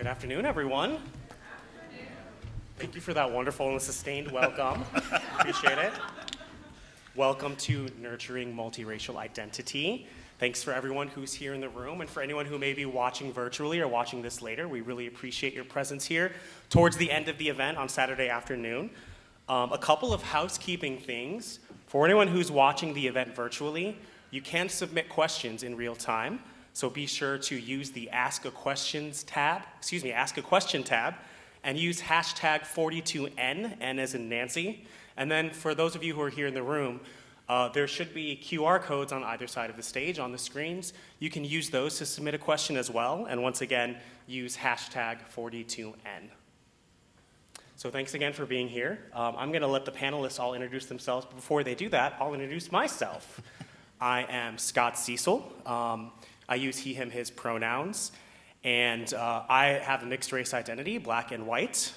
Good afternoon, everyone. Thank you for that wonderful and sustained welcome. Appreciate it. Welcome to Nurturing Multiracial Identity. Thanks for everyone who's here in the room, and for anyone who may be watching virtually or watching this later. We really appreciate your presence here towards the end of the event on Saturday afternoon. A couple of housekeeping things. For anyone who's watching the event virtually, you can submit questions in real time. So be sure to use the Ask a Question tab, and use hashtag 42N, N as in Nancy. And then for those of you who are here in the room, there should be QR codes on either side of the stage on the screens. You can use those to submit a question as well. And once again, use hashtag 42N. So thanks again for being here. I'm going to let the panelists all introduce themselves. But before they do that, I'll introduce myself. I am Scott Cecil. I use he, him, his pronouns. And I have a mixed race identity, black and white.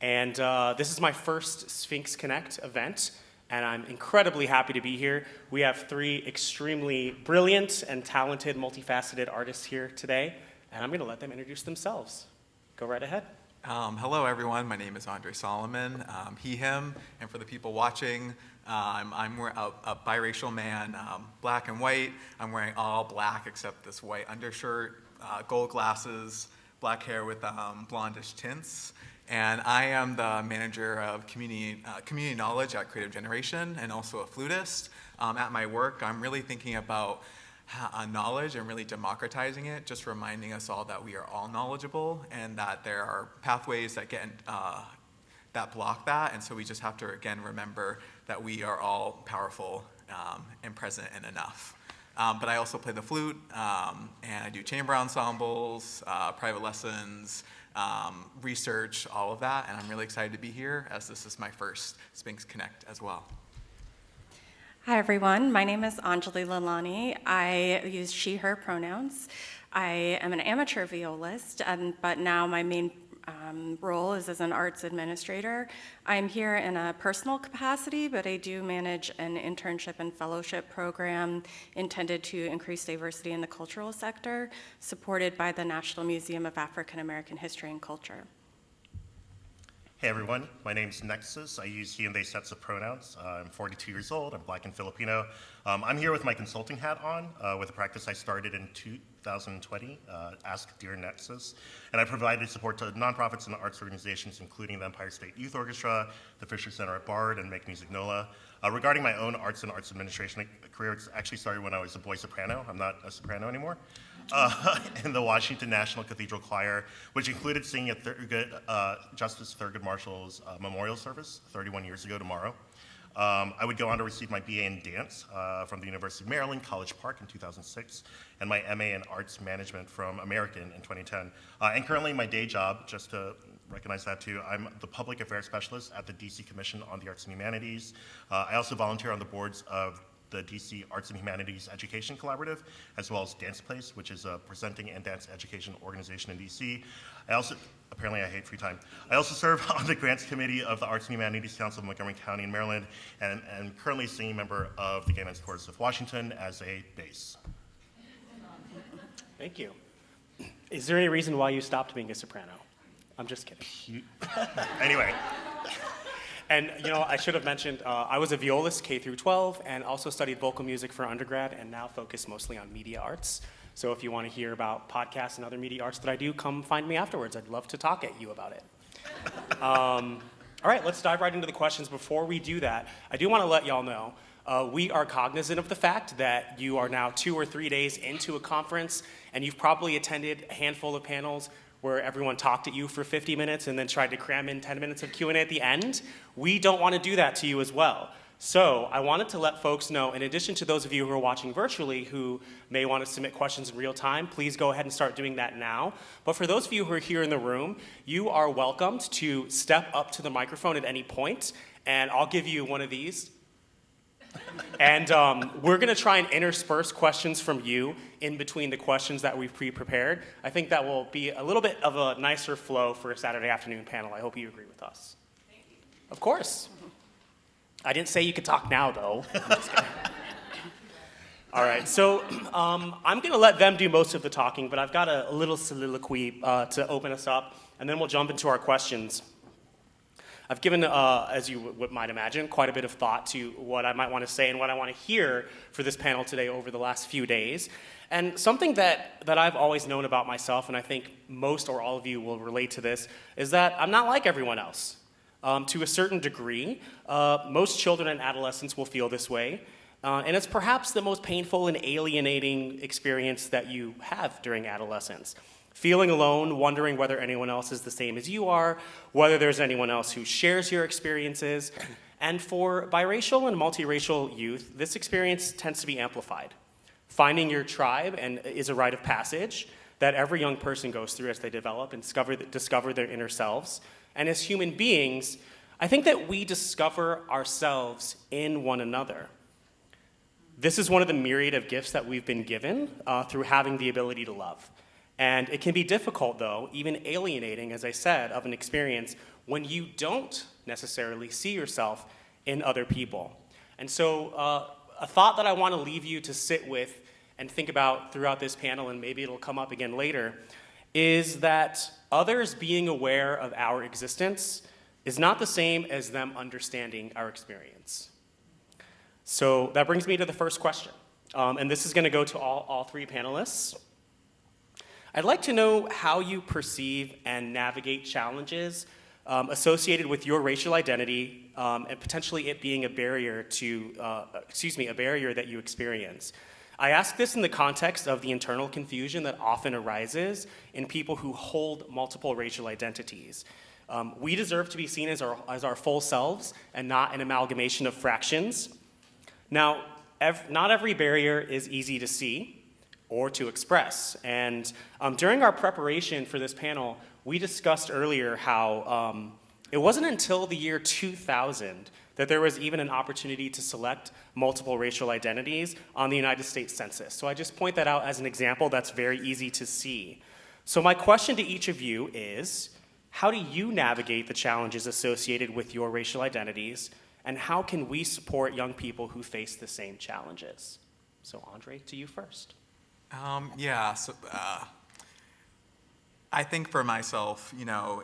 This is my first Sphinx Connect event, and I'm incredibly happy to be here. We have three extremely brilliant and talented, multifaceted artists here today, and I'm going to let them introduce themselves. Go right ahead. Hello, everyone. My name is André Solomon, he, him, and for the people watching, I'm a biracial man, black and white. I'm wearing all black except this white undershirt, gold glasses, black hair with blondish tints. And I am the manager of community knowledge at Creative Generation and also a flutist. At my work, I'm really thinking about knowledge and really democratizing it, just reminding us all that we are all knowledgeable and that there are pathways that that block that. And so we just have to, again, remember that we are all powerful and present and enough. But I also play the flute, and I do chamber ensembles, private lessons, research, all of that, and I'm really excited to be here as this is my first Sphinx Connect as well. Hi everyone, my name is Anjali Lalani. I use she, her pronouns. I am an amateur violist, but now my main role is as an arts administrator. I'm here in a personal capacity, but I do manage an internship and fellowship program intended to increase diversity in the cultural sector, supported by the National Museum of African American History and Culture. Hey everyone, my name's Nexus. I use he and they sets of pronouns. I'm 42 years old, I'm black and Filipino. I'm here with my consulting hat on with a practice I started in 2020, Ask Dear Nexus. And I provided support to nonprofits and arts organizations, including the Empire State Youth Orchestra, the Fisher Center at Bard, and Make Music NOLA. Regarding my own arts and arts administration career, it's actually started when I was a boy soprano. I'm not a soprano anymore. In the Washington National Cathedral Choir, which included singing at Justice Thurgood Marshall's memorial service 31 years ago tomorrow. I would go on to receive my BA in dance from the University of Maryland, College Park in 2006, and my MA in arts management from American in 2010. And currently my day job, just to recognize that too, I'm the public affairs specialist at the DC Commission on the Arts and Humanities. I also volunteer on the boards of the DC Arts and Humanities Education Collaborative, as well as Dance Place, which is a presenting and dance education organization in DC. Apparently I hate free time. I also serve on the Grants Committee of the Arts and Humanities Council of Montgomery County in Maryland, and currently a singing member of the Gay Men's Chorus of Washington as a bass. Thank you. Is there any reason why you stopped being a soprano? I'm just kidding. Anyway. And I should have mentioned, I was a violist K through 12 and also studied vocal music for undergrad and now focus mostly on media arts. So if you want to hear about podcasts and other media arts that I do, come find me afterwards. I'd love to talk at you about it. All right, let's dive right into the questions. Before we do that, I do want to let y'all know, we are cognizant of the fact that you are now 2 or 3 days into a conference and you've probably attended a handful of panels where everyone talked at you for 50 minutes and then tried to cram in 10 minutes of Q&A at the end. We don't want to do that to you as well. So I wanted to let folks know, in addition to those of you who are watching virtually who may want to submit questions in real time, please go ahead and start doing that now. But for those of you who are here in the room, you are welcomed to step up to the microphone at any point, and I'll give you one of these. And we're going to try and intersperse questions from you in between the questions that we've pre-prepared. I think that will be a little bit of a nicer flow for a Saturday afternoon panel. I hope you agree with us. Thank you. Of course. I didn't say you could talk now, though. I'm just kidding. All right, so I'm going to let them do most of the talking, but I've got a little soliloquy to open us up, and then we'll jump into our questions. I've given, as you might imagine, quite a bit of thought to what I might want to say and what I want to hear for this panel today over the last few days. And something that I've always known about myself, and I think most or all of you will relate to this, is that I'm not like everyone else. To a certain degree, most children and adolescents will feel this way. And it's perhaps the most painful and alienating experience that you have during adolescence. Feeling alone, wondering whether anyone else is the same as you are, whether there's anyone else who shares your experiences. And for biracial and multiracial youth, this experience tends to be amplified. Finding your tribe is a rite of passage that every young person goes through as they develop and discover their inner selves. And as human beings, I think that we discover ourselves in one another. This is one of the myriad of gifts that we've been given through having the ability to love. And it can be difficult, though, even alienating, as I said, of an experience when you don't necessarily see yourself in other people. And so a thought that I want to leave you to sit with and think about throughout this panel, and maybe it'll come up again later, is that others being aware of our existence is not the same as them understanding our experience. So that brings me to the first question, and this is going to go to all three panelists. I'd like to know how you perceive and navigate challenges associated with your racial identity and potentially it being a barrier a barrier that you experience. I ask this in the context of the internal confusion that often arises in people who hold multiple racial identities. We deserve to be seen as our full selves and not an amalgamation of fractions. Now, not every barrier is easy to see or to express. And during our preparation for this panel, we discussed earlier how it wasn't until the year 2000 that there was even an opportunity to select multiple racial identities on the United States Census. So I just point that out as an example that's very easy to see. So my question to each of you is, how do you navigate the challenges associated with your racial identities? And how can we support young people who face the same challenges? So Andre, to you first. I think for myself,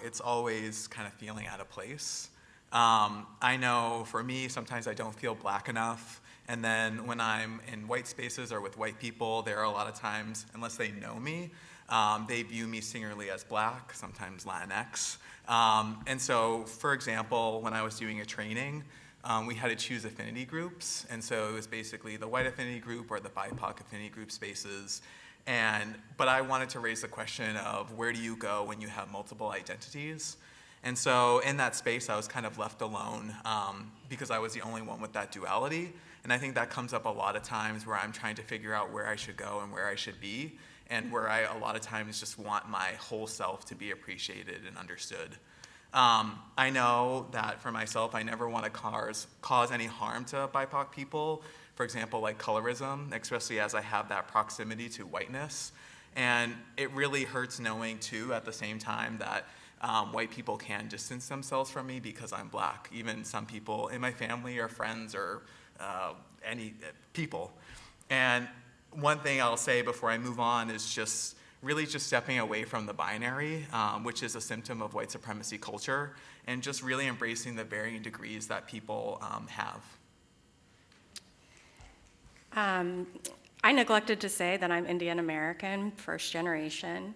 it's always kind of feeling out of place. I know for me, sometimes I don't feel black enough. And then when I'm in white spaces or with white people, there are a lot of times, unless they know me, they view me singularly as black, sometimes Latinx. And so, for example, when I was doing a training, we had to choose affinity groups, and so it was basically the white affinity group or the BIPOC affinity group spaces. But I wanted to raise the question of where do you go when you have multiple identities? And so in that space, I was kind of left alone because I was the only one with that duality. And I think that comes up a lot of times where I'm trying to figure out where I should go and where I should be, and where I a lot of times just want my whole self to be appreciated and understood. I know that for myself, I never want to cause any harm to BIPOC people, for example, like colorism, especially as I have that proximity to whiteness. And it really hurts knowing, too, at the same time that white people can distance themselves from me because I'm black. Even some people in my family or friends or any people. And one thing I'll say before I move on is just stepping away from the binary, which is a symptom of white supremacy culture, and just really embracing the varying degrees that people have. I neglected to say that I'm Indian American, first generation,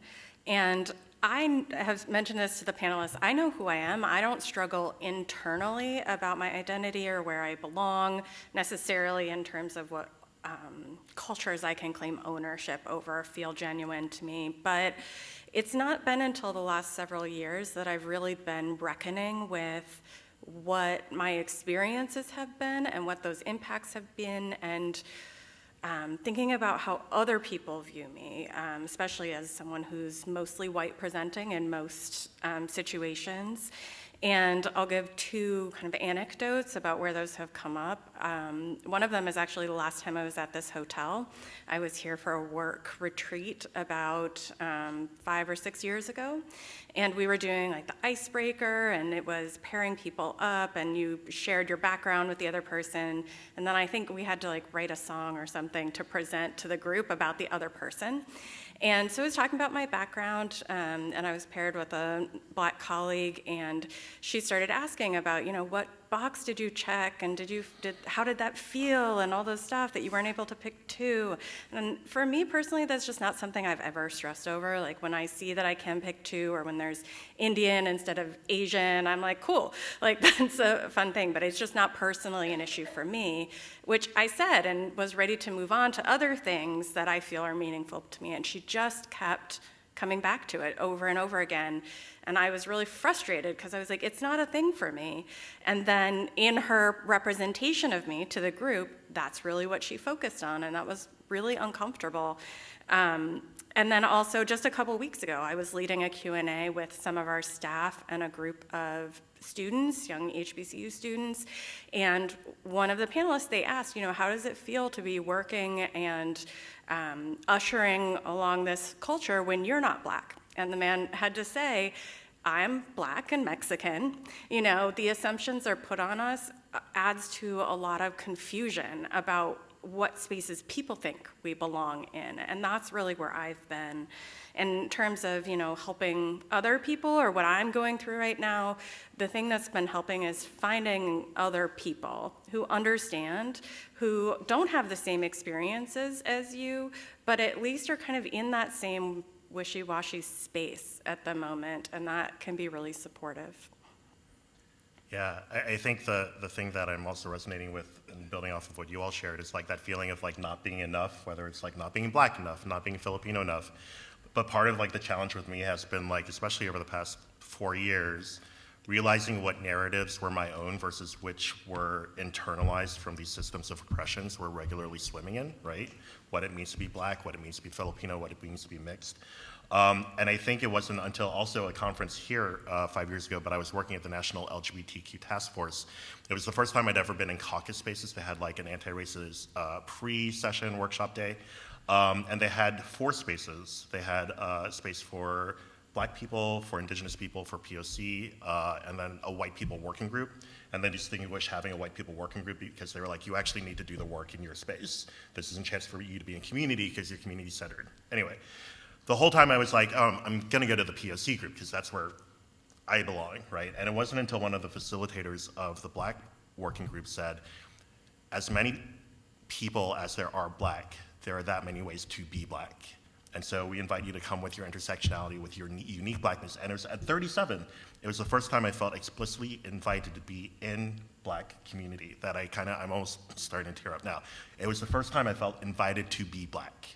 and I have mentioned this to the panelists. I know who I am. I don't struggle internally about my identity or where I belong necessarily in terms of what cultures I can claim ownership over, feel genuine to me. But it's not been until the last several years that I've really been reckoning with what my experiences have been and what those impacts have been, and thinking about how other people view me, especially as someone who's mostly white presenting in most situations. And I'll give two kind of anecdotes about where those have come up. One of them is actually the last time I was at this hotel. I was here for a work retreat about 5 or 6 years ago. And we were doing like the icebreaker, and it was pairing people up, and you shared your background with the other person. And then I think we had to like write a song or something to present to the group about the other person. And so I was talking about my background, and I was paired with a Black colleague, and she started asking about, what box did you check, and how did that feel, and all those stuff that you weren't able to pick two. And for me personally, that's just not something I've ever stressed over. Like when I see that I can pick two, or when there's Indian instead of Asian, I'm like, cool, like that's a fun thing, but it's just not personally an issue for me, which I said and was ready to move on to other things that I feel are meaningful to me. And she just kept coming back to it over and over again. And I was really frustrated because I was like, it's not a thing for me. And then in her representation of me to the group, that's really what she focused on. And that was really uncomfortable. And then also just a couple weeks ago, I was leading a Q&A with some of our staff and a group of students, young HBCU students. And one of the panelists, they asked, how does it feel to be working and ushering along this culture when you're not Black? And the man had to say, I'm Black and Mexican. The assumptions are put on us adds to a lot of confusion about what spaces people think we belong in. And that's really where I've been. In terms of, helping other people or what I'm going through right now, the thing that's been helping is finding other people who understand, who don't have the same experiences as you, but at least are kind of in that same wishy-washy space at the moment, and that can be really supportive. Yeah, I think the thing that I'm also resonating with and building off of what you all shared is like that feeling of like not being enough, whether it's like not being Black enough, not being Filipino enough. But part of like the challenge with me has been like, especially over the past 4 years, realizing what narratives were my own versus which were internalized from these systems of oppressions we're regularly swimming in, right? What it means to be Black, what it means to be Filipino, what it means to be mixed. And I think it wasn't until also a conference here 5 years ago, but I was working at the National LGBTQ Task Force. It was the first time I'd ever been in caucus spaces. They had like an anti-racist pre-session workshop day. And they had 4 spaces. They had a space for Black people, for Indigenous people, for POC, and then a white people working group. And they distinguished having a white people working group because they were like, you actually need to do the work in your space. This isn't a chance for you to be in community because you're community centered. Anyway. The whole time I was like, I'm gonna go to the POC group because that's where I belong, right? And it wasn't until one of the facilitators of the Black working group said, as many people as there are Black, there are that many ways to be Black. And so we invite you to come with your intersectionality, with your unique Blackness. And it was at 37, it was the first time I felt explicitly invited to be in Black community that I'm almost starting to tear up now. It was the first time I felt invited to be Black.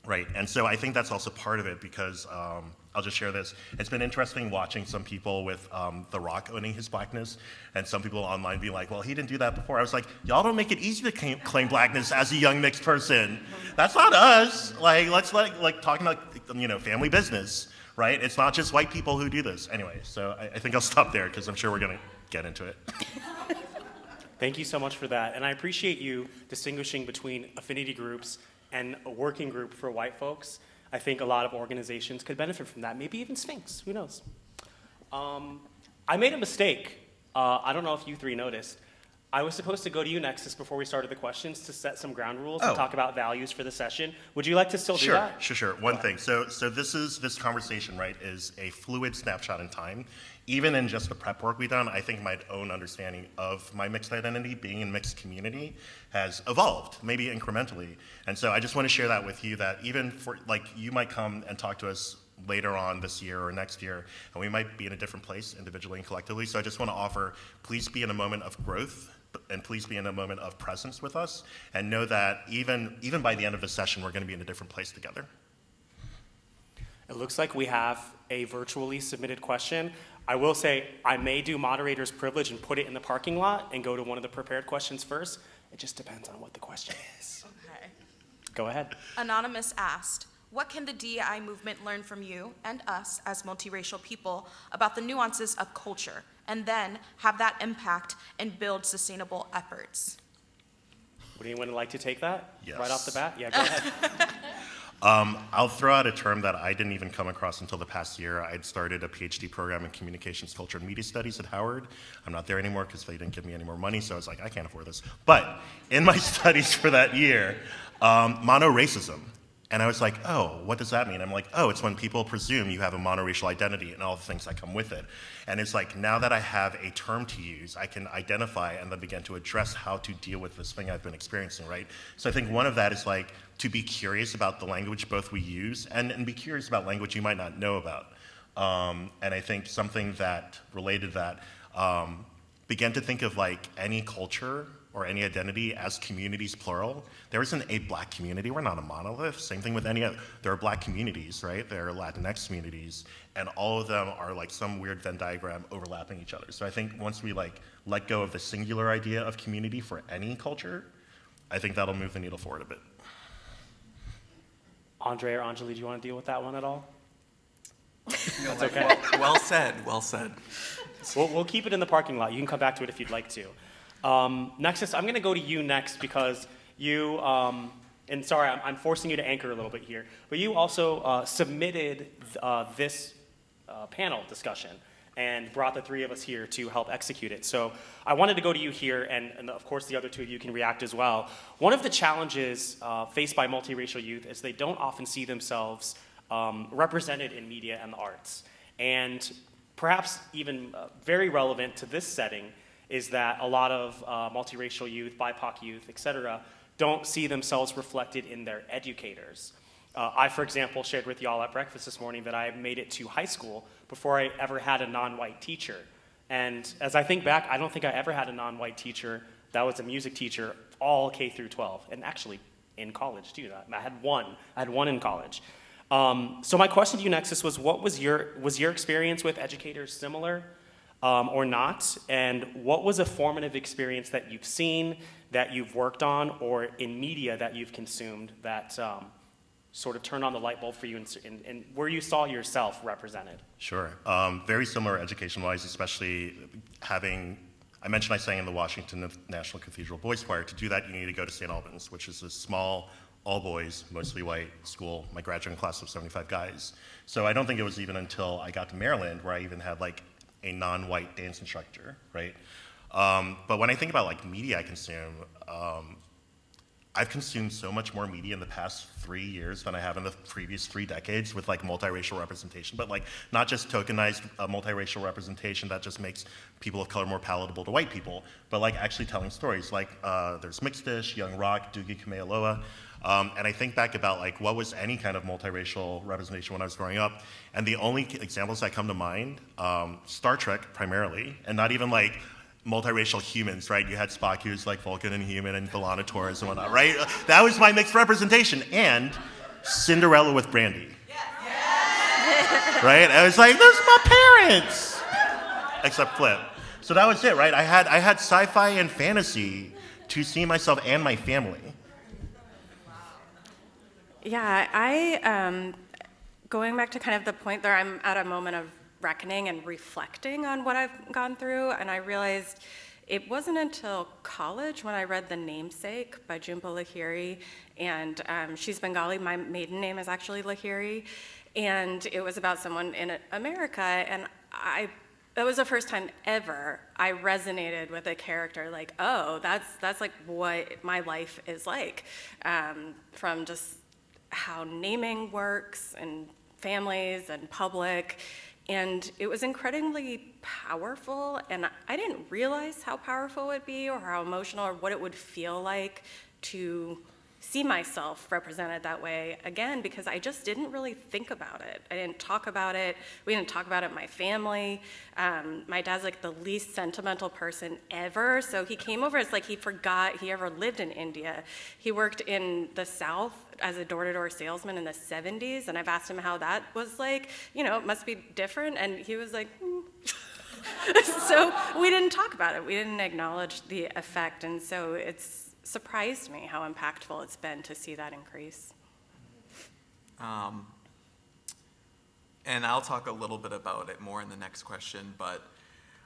Right, and so I think that's also part of it because I'll just share this. It's been interesting watching some people with The Rock owning his Blackness, and some people online being like, well, he didn't do that before. I was like, y'all don't make it easy to claim Blackness as a young mixed person. That's not us. Like, let's talking about family business, right? It's not just white people who do this. Anyway, so I think I'll stop there because I'm sure we're gonna get into it. Thank you so much for that, and I appreciate you distinguishing between affinity groups and a working group for white folks. I think a lot of organizations could benefit from that, maybe even Sphinx, who knows? I made a mistake. I don't know if you three noticed. I was supposed to go to you, Nexus, before we started the questions to set some ground rules and talk about values for the session. Would you like to still do that? Sure. One thing. So this conversation, right, is a fluid snapshot in time. Even in just the prep work we've done, I think my own understanding of my mixed identity, being in mixed community, has evolved, maybe incrementally. And so I just want to share that with you, that even for, like, you might come and talk to us later on this year or next year, and we might be in a different place individually and collectively. So I just want to offer, please be in a moment of growth, and please be in a moment of presence with us, and know that even by the end of the session, we're going to be in a different place together. It looks like we have a virtually submitted question. I will say I may do moderator's privilege and put it in the parking lot and go to one of the prepared questions first. It just depends on what the question is. Okay. Go ahead. Anonymous asked, What can the DEI movement learn from you and us as multiracial people about the nuances of culture, and then have that impact and build sustainable efforts? Would anyone like to take that? Yes. Right off the bat? Yeah, go ahead. I'll throw out a term that I didn't even come across until the past year. I'd started a PhD program in communications, culture, and media studies at Howard. I'm not there anymore because they didn't give me any more money, so I was like, I can't afford this. But in my studies for that year, monoracism. And I was like, oh, what does that mean? I'm like, oh, it's when people presume you have a monoracial identity and all the things that come with it. And it's like, now that I have a term to use, I can identify and then begin to address how to deal with this thing I've been experiencing, right? So I think one of that is like, to be curious about the language both we use and be curious about language you might not know about. And I think something that related to that, began to think of like any culture or any identity as communities, plural. There isn't a black community. We're not a monolith. Same thing with any other. There are black communities, right? There are Latinx communities, and all of them are like some weird Venn diagram overlapping each other. So I think once we like let go of the singular idea of community for any culture, I think that'll move the needle forward a bit. Andre or Anjali, do you want to deal with that one at all? That's okay. Well said, well said. We'll keep it in the parking lot. You can come back to it if you'd like to. Nexus, I'm going to go to you next because you, and sorry, I'm forcing you to anchor a little bit here, but you also submitted this panel discussion and brought the three of us here to help execute it. So I wanted to go to you here, and of course the other two of you can react as well. One of the challenges faced by multiracial youth is they don't often see themselves represented in media and the arts. And perhaps even very relevant to this setting is that a lot of multiracial youth, BIPOC youth, et cetera, don't see themselves reflected in their educators. I, for example, shared with y'all at breakfast this morning that I made it to high school before I ever had a non-white teacher. And as I think back, I don't think I ever had a non-white teacher that was a music teacher all K through 12, and actually in college too. I had one in college. So my question to you, Nexus, was what was your experience with educators similar? Or not, and what was a formative experience that you've seen, that you've worked on, or in media that you've consumed that sort of turned on the light bulb for you and where you saw yourself represented? Sure. Very similar education-wise, especially having, I mentioned I sang in the Washington National Cathedral Boys Choir. To do that, you need to go to St. Albans, which is a small, all-boys, mostly white school, my graduating class of 75 guys. So I don't think it was even until I got to Maryland where I even had like a non-white dance instructor, right? But when I think about like media I consume, I've consumed so much more media in the past 3 years than I have in the previous 3 decades with like multiracial representation, but like not just tokenized multiracial representation that just makes people of color more palatable to white people, but like actually telling stories. Like there's Mixed Dish, Young Rock, Doogie Kamealoha. And I think back about like what was any kind of multiracial representation when I was growing up, and the only examples that come to mind, Star Trek primarily, and not even like multiracial humans, right? You had Spock who was like Vulcan and human, and B'Elanna Torres and whatnot, right? That was my mixed representation, and Cinderella with Brandy. Yes. Right? I was like, those are my parents, except Flip. So that was it, right? I had sci-fi and fantasy to see myself and my family. Yeah, going back to kind of the point there, I'm at a moment of reckoning and reflecting on what I've gone through, and I realized it wasn't until college when I read The Namesake by Jhumpa Lahiri, and she's Bengali. My maiden name is actually Lahiri, and it was about someone in America, and that was the first time ever I resonated with a character like, oh, that's like what my life is like, from just how naming works and families and public. And it was incredibly powerful, and I didn't realize how powerful it would be or how emotional or what it would feel like to see myself represented that way, again, because I just didn't really think about it. I didn't talk about it. We didn't talk about it in my family. My dad's like the least sentimental person ever, so he came over, it's like he forgot he ever lived in India. He worked in the South as a door-to-door salesman in the 70s, and I've asked him how that was like. You know, it must be different, and he was like, So we didn't talk about it. We didn't acknowledge the effect, and so it's surprised me how impactful it's been to see that increase. And I'll talk a little bit about it more in the next question, but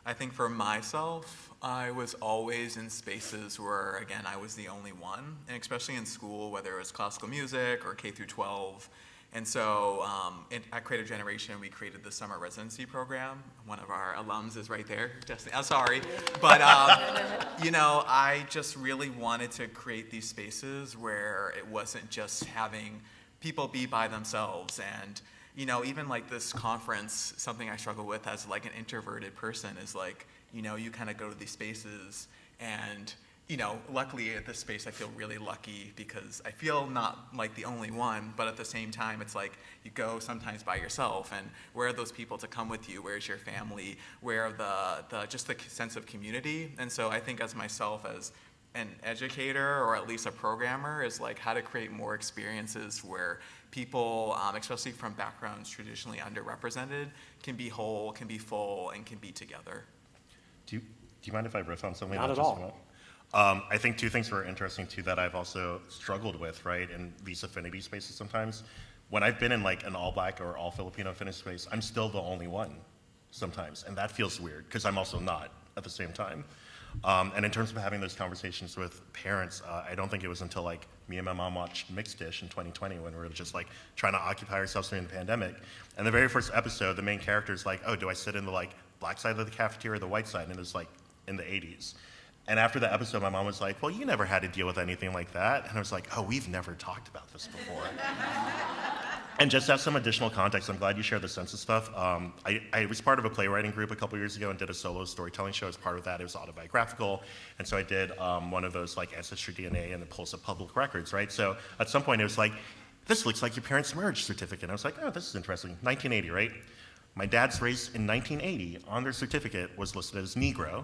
I think for myself, I was always in spaces where, again, I was the only one, and especially in school, whether it was classical music or K through 12. And so at Creative Generation, we created the summer residency program. One of our alums is right there, Destiny. I'm sorry. But, I just really wanted to create these spaces where it wasn't just having people be by themselves. And, even like this conference, something I struggle with as like an introverted person is like, you kind of go to these spaces and, luckily at this space I feel really lucky because I feel not like the only one, but at the same time it's like you go sometimes by yourself, and where are those people to come with you? Where's your family? Where are just the sense of community? And so I think as myself as an educator or at least a programmer is like how to create more experiences where people, especially from backgrounds traditionally underrepresented, can be whole, can be full, and can be together. Do you mind if I riff on something? Not at all. I think two things were interesting too that I've also struggled with, right, in these affinity spaces sometimes. When I've been in like an all black or all Filipino affinity space, I'm still the only one sometimes, and that feels weird because I'm also not at the same time. And in terms of having those conversations with parents, I don't think it was until like me and my mom watched Mixed Dish in 2020 when we were just like trying to occupy ourselves during the pandemic. And the very first episode, the main character is like, oh, do I sit in the like black side of the cafeteria or the white side? And it was like in the 80s. And after the episode, my mom was like, well, you never had to deal with anything like that. And I was like, oh, we've never talked about this before. And just to have some additional context, I'm glad you shared the census stuff. I was part of a playwriting group a couple years ago and did a solo storytelling show. As part of that, it was autobiographical. And so I did one of those like Ancestry DNA and the Pulse of Public Records, right? So at some point it was like, this looks like your parents' marriage certificate. And I was like, oh, this is interesting. 1980, right? My dad's race in 1980 on their certificate was listed as Negro,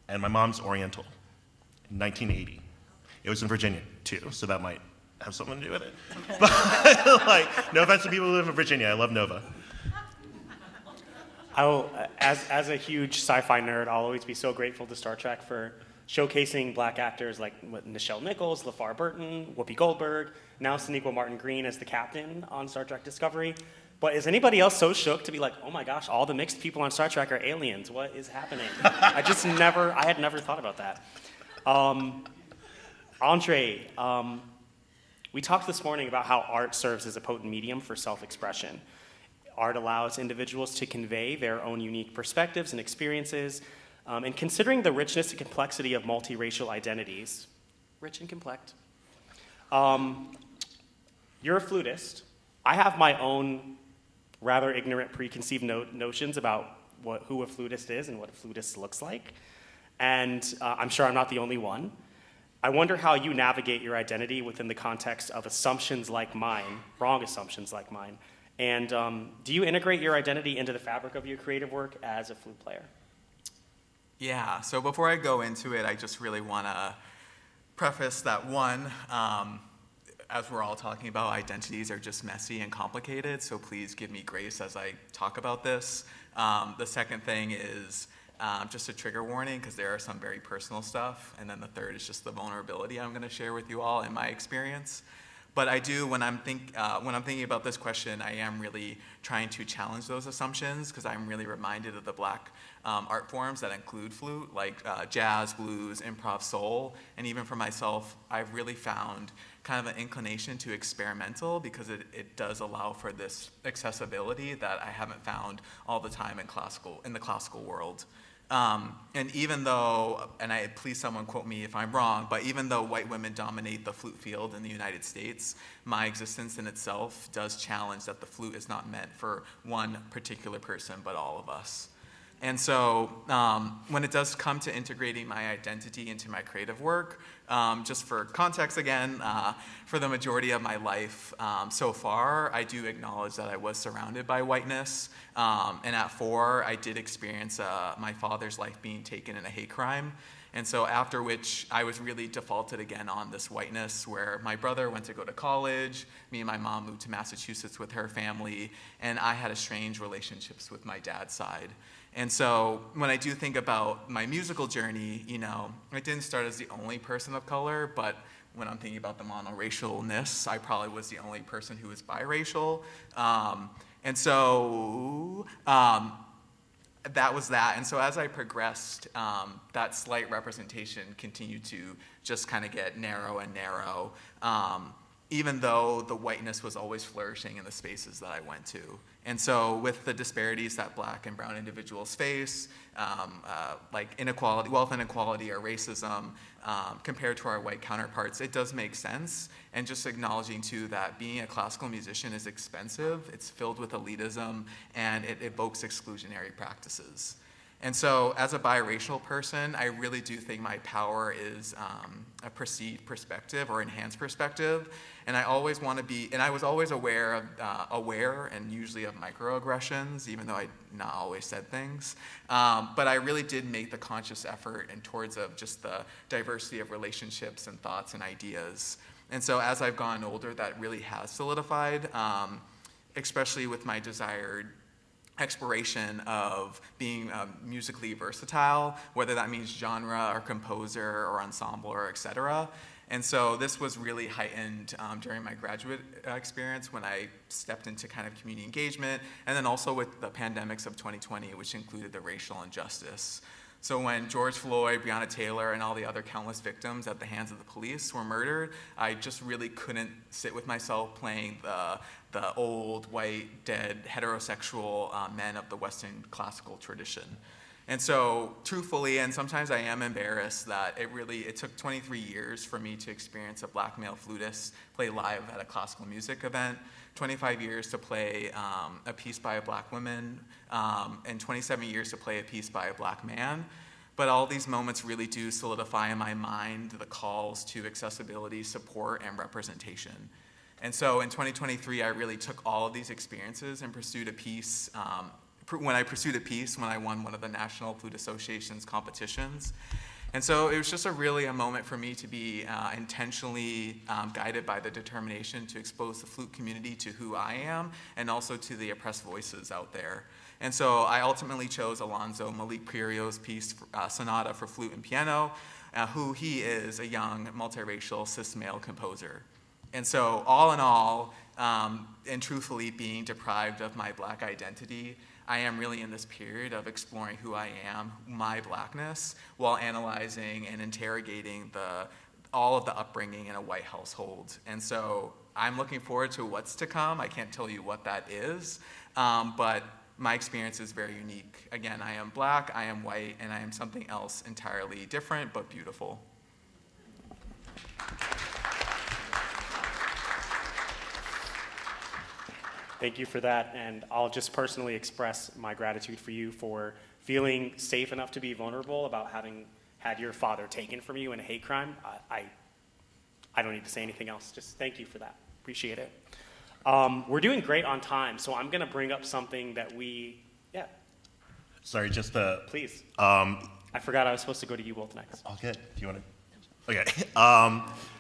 and my mom's Oriental in 1980. It was in Virginia too, so that might have something to do with it. But like, no offense to people who live in Virginia, I love Nova. As a huge sci-fi nerd, I'll always be so grateful to Star Trek for showcasing black actors like Nichelle Nichols, LeVar Burton, Whoopi Goldberg, now Sonequa Martin Green as the captain on Star Trek Discovery. But is anybody else so shook to be like, oh my gosh, all the mixed people on Star Trek are aliens? What is happening? I had never thought about that. Andre, we talked this morning about how art serves as a potent medium for self-expression. Art allows individuals to convey their own unique perspectives and experiences, and considering the richness and complexity of multiracial identities, rich and complex. You're a flutist. I have my own rather ignorant preconceived notions about who a flutist is and what a flutist looks like, and I'm sure I'm not the only one. I wonder how you navigate your identity within the context of assumptions like mine, wrong assumptions like mine, and do you integrate your identity into the fabric of your creative work as a flute player? Yeah, so before I go into it, I just really want to preface that one, as we're all talking about, identities are just messy and complicated, so please give me grace as I talk about this. The second thing is just a trigger warning, because there are some very personal stuff, and then the third is just the vulnerability I'm going to share with you all in my experience. But I do, when I'm thinking about this question, I am really trying to challenge those assumptions, because I'm really reminded of the black art forms that include flute, like jazz, blues, improv, soul, and even for myself, I've really found kind of an inclination to experimental, because it does allow for this accessibility that I haven't found all the time in the classical world. And even though, and please someone quote me if I'm wrong, but even though white women dominate the flute field in the United States, my existence in itself does challenge that the flute is not meant for one particular person, but all of us. And so when it does come to integrating my identity into my creative work, just for context again, for the majority of my life so far, I do acknowledge that I was surrounded by whiteness. And at 4, I did experience my father's life being taken in a hate crime. And so after which I was really defaulted again on this whiteness, where my brother went to go to college, me and my mom moved to Massachusetts with her family, and I had estranged relationships with my dad's side. And so when I do think about my musical journey, you know, I didn't start as the only person of color, but when I'm thinking about the monoracialness, I probably was the only person who was biracial. And so that was that. And so as I progressed, that slight representation continued to just kind of get narrow and narrow, even though the whiteness was always flourishing in the spaces that I went to. And so with the disparities that Black and brown individuals face, like inequality, wealth inequality or racism, compared to our white counterparts, it does make sense. And just acknowledging too that being a classical musician is expensive, it's filled with elitism, and it evokes exclusionary practices. And so as a biracial person, I really do think my power is a perceived perspective or enhanced perspective. And I always want to be, and I was always aware and usually of microaggressions, even though I not always said things. But I really did make the conscious effort and towards of just the diversity of relationships and thoughts and ideas. And so as I've gotten older, that really has solidified, especially with my desired exploration of being musically versatile, whether that means genre or composer or ensemble or et cetera. And so this was really heightened during my graduate experience when I stepped into kind of community engagement, and then also with the pandemics of 2020, which included the racial injustice. So when George Floyd, Breonna Taylor, and all the other countless victims at the hands of the police were murdered, I just really couldn't sit with myself playing the old, white, dead, heterosexual men of the Western classical tradition. And so, truthfully, and sometimes I am embarrassed that it took 23 years for me to experience a Black male flutist play live at a classical music event, 25 years to play a piece by a Black woman, and 27 years to play a piece by a Black man. But all these moments really do solidify in my mind the calls to accessibility, support, and representation. And so in 2023, I really took all of these experiences and pursued a piece. When I won one of the National Flute Association's competitions. And so it was just a moment for me to be intentionally guided by the determination to expose the flute community to who I am and also to the oppressed voices out there. And so I ultimately chose Alonzo Malik Pirio's piece, Sonata for Flute and Piano, who he is a young multiracial cis male composer. And so all in all, and truthfully being deprived of my Black identity, I am really in this period of exploring who I am, my Blackness, while analyzing and interrogating all of the upbringing in a white household. And so I'm looking forward to what's to come. I can't tell you what that is, but my experience is very unique. Again, I am Black, I am white, and I am something else entirely different but beautiful. Thank you for that, and I'll just personally express my gratitude for you for feeling safe enough to be vulnerable about having had your father taken from you in a hate crime. I don't need to say anything else. Just thank you for that. Appreciate it. We're doing great on time, so I'm going to bring up something that Sorry, just Please. I forgot I was supposed to go to you both next. all good. Do you want to? Okay.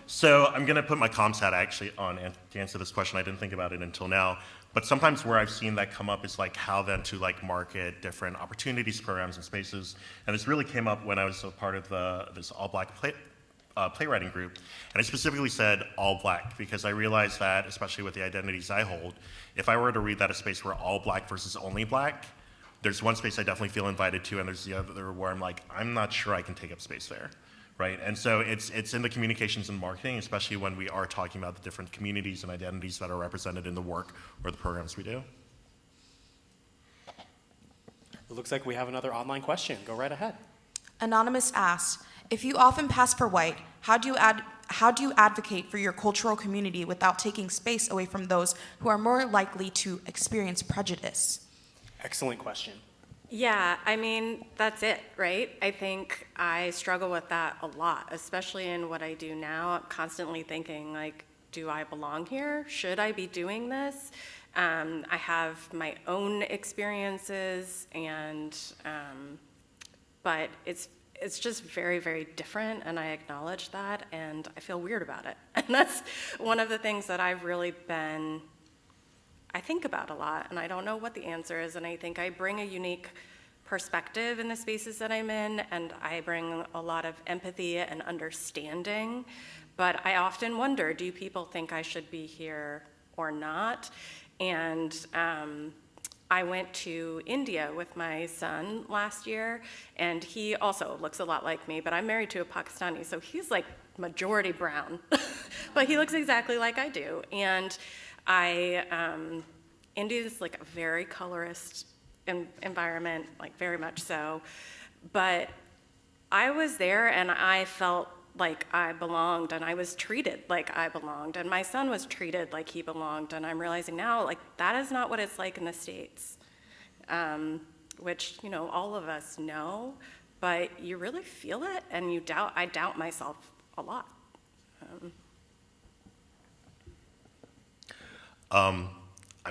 So I'm going to put my comms hat actually on to answer this question. I didn't think about it until now. But sometimes where I've seen that come up is like how then to like market different opportunities, programs, and spaces. And this really came up when I was a part of this all-Black playwriting group. And I specifically said all Black because I realized that, especially with the identities I hold, if I were to read that a space where all Black versus only Black, there's one space I definitely feel invited to, and there's the other where I'm like, I'm not sure I can take up space there. Right, and so it's in the communications and marketing, especially when we are talking about the different communities and identities that are represented in the work or the programs we do. It looks like we have another online question. Go right ahead. Anonymous asks, if you often pass for white, how do you advocate for your cultural community without taking space away from those who are more likely to experience prejudice? Excellent question. Yeah, I mean, that's it, right? I think I struggle with that a lot, especially in what I do now. I'm constantly thinking, like, do I belong here? Should I be doing this? I have my own experiences, but it's just very, very different, and I acknowledge that, and I feel weird about it. And that's one of the things that I've really been, I think about a lot, and I don't know what the answer is, and I think I bring a unique perspective in the spaces that I'm in, and I bring a lot of empathy and understanding, but I often wonder, do people think I should be here or not? And I went to India with my son last year, and he also looks a lot like me, but I'm married to a Pakistani, so he's like majority brown, but he looks exactly like I do. And India is like a very colorist environment, like very much so, but I was there and I felt like I belonged, and I was treated like I belonged, and my son was treated like he belonged, and I'm realizing now, like, that is not what it's like in the States. Which, you know, all of us know, but you really feel it, and I doubt myself a lot. I'm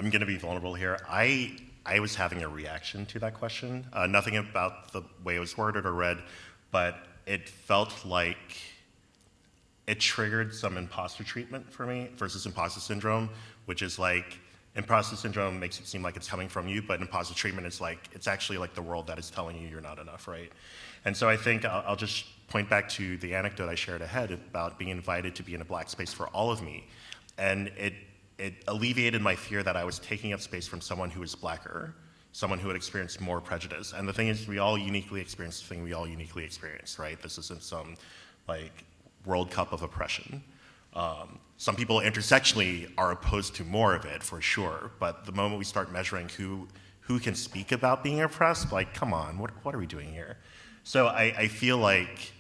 going to be vulnerable here. I was having a reaction to that question. Nothing about the way it was worded or read, but it felt like it triggered some imposter treatment for me versus imposter syndrome, which is like, imposter syndrome makes it seem like it's coming from you, but imposter treatment is like, it's actually like the world that is telling you you're not enough, right? And so I think I'll just point back to the anecdote I shared ahead about being invited to be in a black space for all of me. And it alleviated my fear that I was taking up space from someone who was blacker, someone who had experienced more prejudice. And the thing is, we all uniquely experience the thing we all uniquely experience, right? This isn't some like World Cup of oppression. Some people intersectionally are opposed to more of it, for sure, but the moment we start measuring who can speak about being oppressed, like, come on, what are we doing here? So I feel like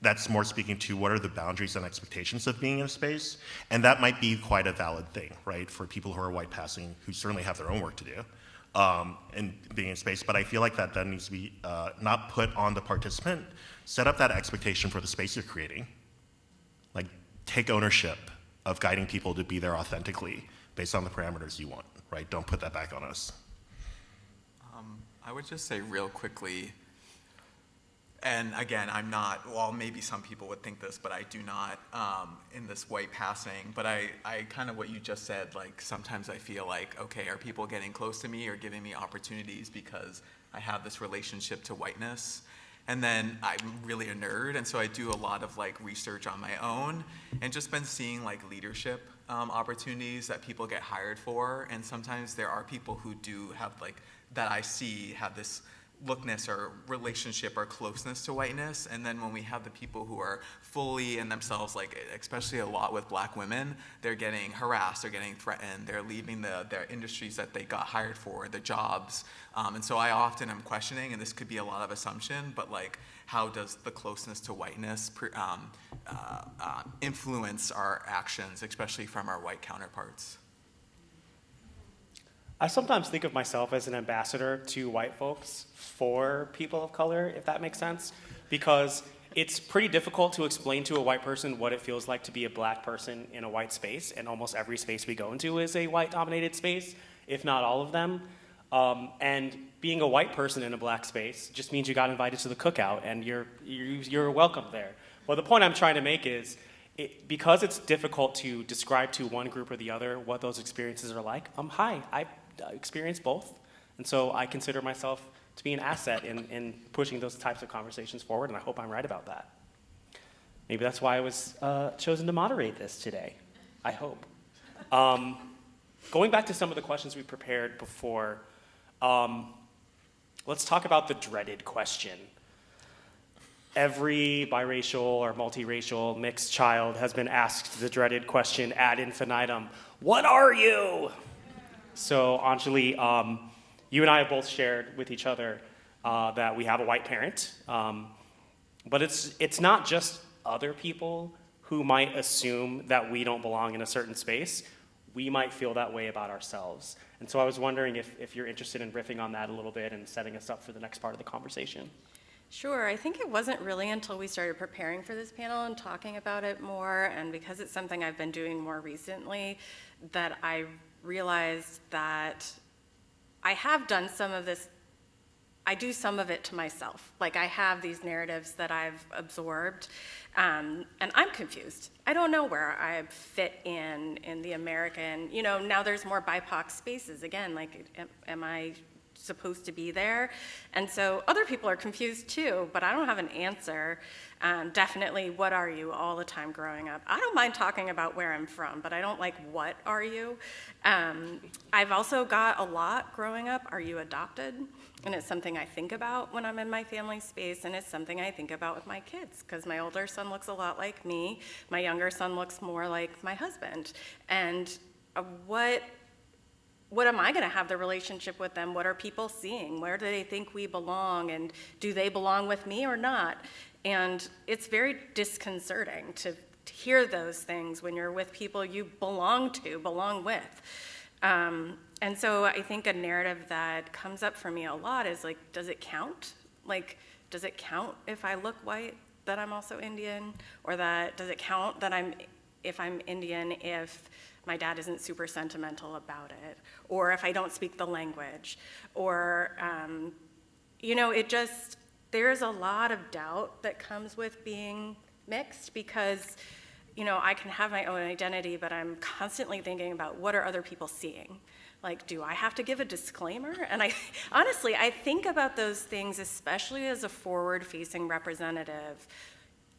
that's more speaking to what are the boundaries and expectations of being in a space, and that might be quite a valid thing, right, for people who are white passing, who certainly have their own work to do in being in space, but I feel like that then needs to be not put on the participant, set up that expectation for the space you're creating, like, take ownership of guiding people to be there authentically based on the parameters you want, right? Don't put that back on us. I would just say real quickly, and again, I'm not, well, maybe some people would think this, but I do not in this white passing, but I kind of what you just said, like, sometimes I feel like, okay, are people getting close to me or giving me opportunities because I have this relationship to whiteness? And then I'm really a nerd, and so I do a lot of like research on my own, and just been seeing like leadership opportunities that people get hired for, and sometimes there are people who do have like, that I see have this lookness or relationship or closeness to whiteness, and then when we have the people who are fully in themselves, like especially a lot with black women, they're getting harassed, they're getting threatened, they're leaving their industries that they got hired for, the jobs, and so I often am questioning, and this could be a lot of assumption, but like, how does the closeness to whiteness influence our actions, especially from our white counterparts? I sometimes think of myself as an ambassador to white folks for people of color, if that makes sense, because it's pretty difficult to explain to a white person what it feels like to be a black person in a white space, and almost every space we go into is a white-dominated space, if not all of them. And being a white person in a black space just means you got invited to the cookout, and you're welcome there. Well, the point I'm trying to make is, because it's difficult to describe to one group or the other what those experiences are like, I experience both, and so I consider myself to be an asset in pushing those types of conversations forward, and I hope I'm right about that. Maybe that's why I was chosen to moderate this today, I hope. Going back to some of the questions we prepared before, let's talk about the dreaded question. Every biracial or multiracial mixed child has been asked the dreaded question ad infinitum, what are you? So Anjali, you and I have both shared with each other that we have a white parent, but it's not just other people who might assume that we don't belong in a certain space. We might feel that way about ourselves. And so I was wondering if you're interested in riffing on that a little bit and setting us up for the next part of the conversation. Sure. I think it wasn't really until we started preparing for this panel and talking about it more, and because it's something I've been doing more recently, that I realized that I have done some of this I do some of it to myself. Like I have these narratives that I've absorbed, and I'm confused. I don't know where I fit in the American, now there's more BIPOC spaces. Again, like, am I supposed to be there? And so other people are confused too, but I don't have an answer. Definitely, what are you all the time growing up? I don't mind talking about where I'm from, but I don't like what are you. I've also got a lot growing up, are you adopted? And it's something I think about when I'm in my family space, and it's something I think about with my kids, because my older son looks a lot like me. My younger son looks more like my husband. And what am I going to have the relationship with them? What are people seeing? Where do they think we belong? And do they belong with me or not? And it's very disconcerting to hear those things when you're with people you belong with. And so I think a narrative that comes up for me a lot is like, does it count? Like, does it count if I look white that I'm also Indian? Or does it count that if I'm Indian if my dad isn't super sentimental about it? Or if I don't speak the language? Or, there's a lot of doubt that comes with being mixed because, I can have my own identity, but I'm constantly thinking about what are other people seeing? Like, do I have to give a disclaimer? And honestly, I think about those things, especially as a forward-facing representative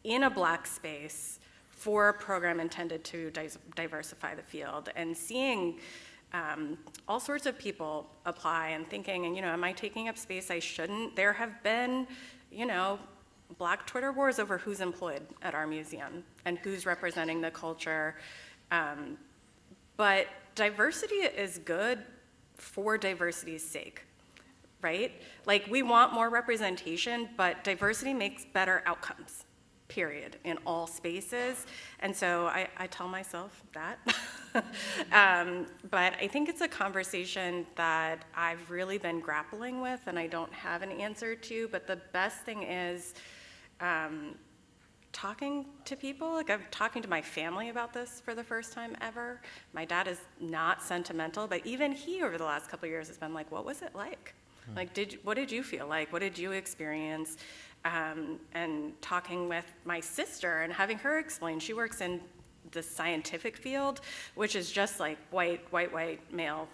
in a Black space for a program intended to diversify the field, and seeing all sorts of people apply and thinking, and am I taking up space I shouldn't? There have been, Black Twitter wars over who's employed at our museum and who's representing the culture. But diversity is good for diversity's sake, right? Like, we want more representation, but diversity makes better outcomes, period, in all spaces. And so I tell myself that. But I think it's a conversation that I've really been grappling with and I don't have an answer to. But the best thing is talking to people. Like, I'm talking to my family about this for the first time ever. My dad is not sentimental, but even he over the last couple of years has been like, what was it like? Like, what did you feel like? What did you experience? And talking with my sister and having her explain. She works in the scientific field, which is just like white, male.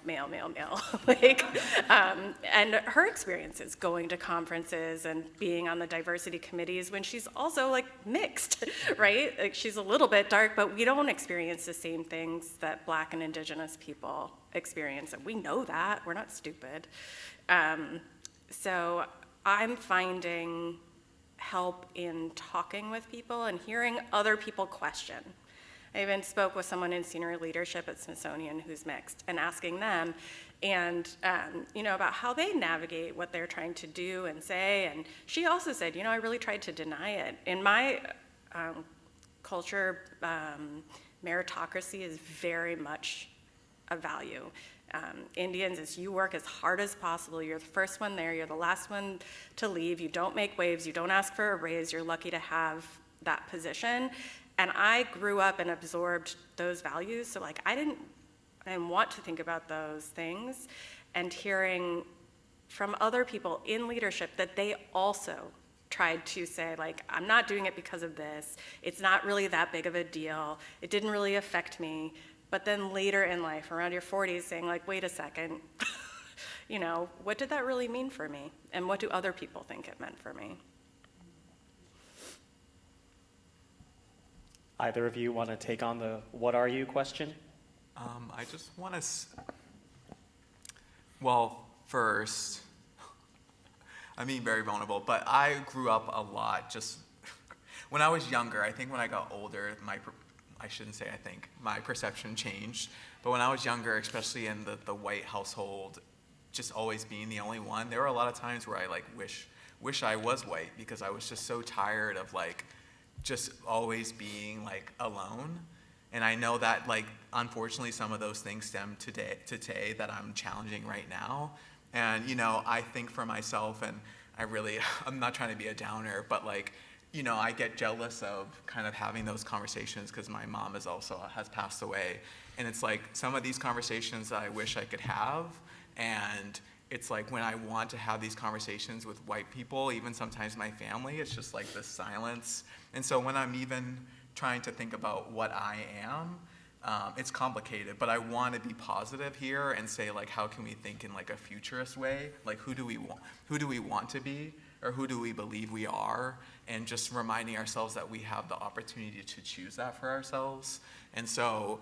Like, and her experiences going to conferences and being on the diversity committees when she's also like mixed, right? Like, she's a little bit dark, but we don't experience the same things that Black and Indigenous people experience. And we know that, we're not stupid. So I'm finding help in talking with people and hearing other people question. I even spoke with someone in senior leadership at Smithsonian who's mixed and asking them and about how they navigate what they're trying to do and say. And she also said, I really tried to deny it. In my culture, meritocracy is very much a value. Indians is you work as hard as possible. You're the first one there. You're the last one to leave. You don't make waves. You don't ask for a raise. You're lucky to have that position. And I grew up and absorbed those values. So like I didn't want to think about those things. And hearing from other people in leadership that they also tried to say, like, I'm not doing it because of this. It's not really that big of a deal. It didn't really affect me. But then later in life, around your 40s, saying like, wait a second, what did that really mean for me? And what do other people think it meant for me? Either of you want to take on the what are you question? I just want to, well, first, I'm being very vulnerable, but I grew up a lot just, when I was younger, I think when I got older, I shouldn't say I think, my perception changed. But when I was younger, especially in the white household, just always being the only one, there were a lot of times where I like wish I was white because I was just so tired of like just always being like alone. And I know that like unfortunately some of those things stem today that I'm challenging right now. And I think for myself, and I'm not trying to be a downer, but like I get jealous of kind of having those conversations because my mom has passed away. And it's like some of these conversations that I wish I could have, and it's like when I want to have these conversations with white people, even sometimes my family, it's just like this silence. And so when I'm even trying to think about what I am, it's complicated, but I want to be positive here and say, like, how can we think in like a futurist way? Like, who do we want to be, or who do we believe we are? And just reminding ourselves that we have the opportunity to choose that for ourselves. And so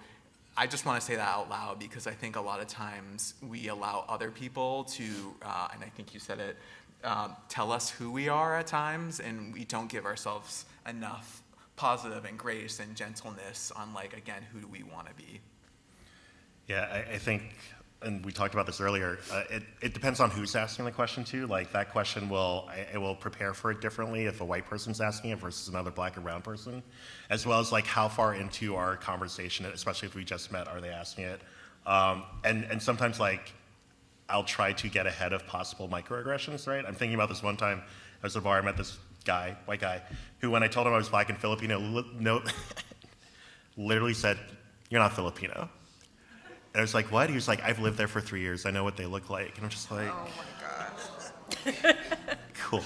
I just want to say that out loud, because I think a lot of times we allow other people to, and I think you said it, tell us who we are at times, and we don't give ourselves enough positive and grace and gentleness on, like, again, who do we want to be? Yeah, I think, and we talked about this earlier, it depends on who's asking the question too. Like, that question I will prepare for it differently if a white person's asking it versus another black or brown person, as well as like how far into our conversation, especially if we just met, are they asking it? And sometimes, like, I'll try to get ahead of possible microaggressions, right? I'm thinking about this one time, I was at a bar, I met this guy, white guy, who, when I told him I was black and Filipino, literally said, "You're not Filipino." And I was like, "What?" He was like, "I've lived there for 3 years. I know what they look like." And I'm just like, Oh my gosh. cool.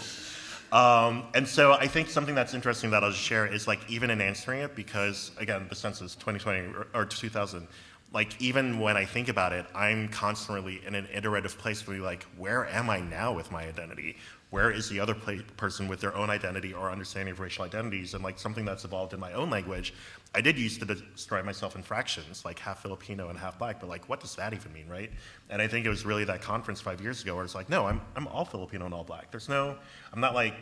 And so I think something that's interesting that I'll just share is, like, even in answering it, because again, the census 2020 or 2000, like, even when I think about it, I'm constantly in an iterative place where, like, where am I now with my identity? Where is the other person with their own identity or understanding of racial identities? And, like, something that's evolved in my own language, I did used to describe myself in fractions, like half Filipino and half black, but, like, what does that even mean, right? And I think it was really that conference 5 years ago where it's like, no, I'm all Filipino and all black. I'm not like